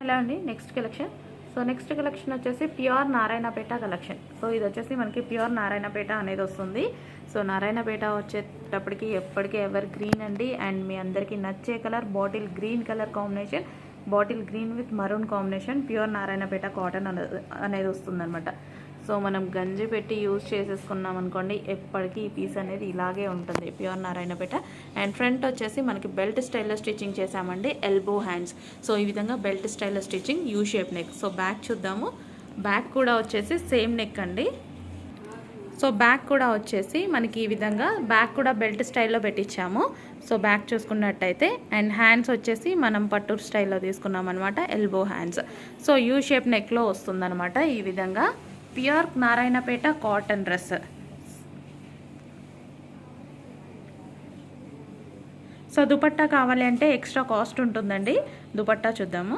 ఇలా అండి next collection. So next collection వచ్చేసి ప్యూర్ నారాయణపేట కలెక్షన్. సో ఇది వచ్చేసి మనకి ప్యూర్ నారాయణపేట అనేది వస్తుంది. సో నారాయణపేట వచ్చేటప్పటికి ఎప్పటికీ ఎవర్ గ్రీన్ అండి. అండ్ మీ అందరికీ నచ్చే colour bottle green colour combination, bottle green with maroon combination, pure Narayanpet cotton అనేది వస్తుందన్నమాట. సో మనం గంజి పెట్టి యూజ్ చేసేసుకున్నాం అనుకోండి, ఎప్పటికీ ఈ పీస్ అనేది ఇలాగే ఉంటుంది, ప్యూర్ నారాయణపేట. అండ్ ఫ్రంట్ వచ్చేసి మనకి బెల్ట్ స్టైల్లో స్టిచ్చింగ్ చేసామండి, ఎల్బో హ్యాండ్స్. సో ఈ విధంగా బెల్ట్ స్టైల్లో stitching, U shape neck. So back చూద్దాము. బ్యాక్ కూడా వచ్చేసి సేమ్ నెక్ అండి. సో బ్యాక్ కూడా వచ్చేసి మనకి ఈ విధంగా బ్యాక్ కూడా బెల్ట్ స్టైల్లో పెట్టించాము. సో బ్యాక్ చూసుకున్నట్టయితే అండ్ హ్యాండ్స్ వచ్చేసి మనం పట్టూర్ స్టైల్లో తీసుకున్నాం అనమాట, elbow hands. So U shape నెక్లో వస్తుందన్నమాట ఈ విధంగా pure Narayanpet cotton dress. So dupatta కావాలి అంటే ఎక్స్ట్రా కాస్ట్ ఉంటుందండి. దుపట్టా చూద్దాము.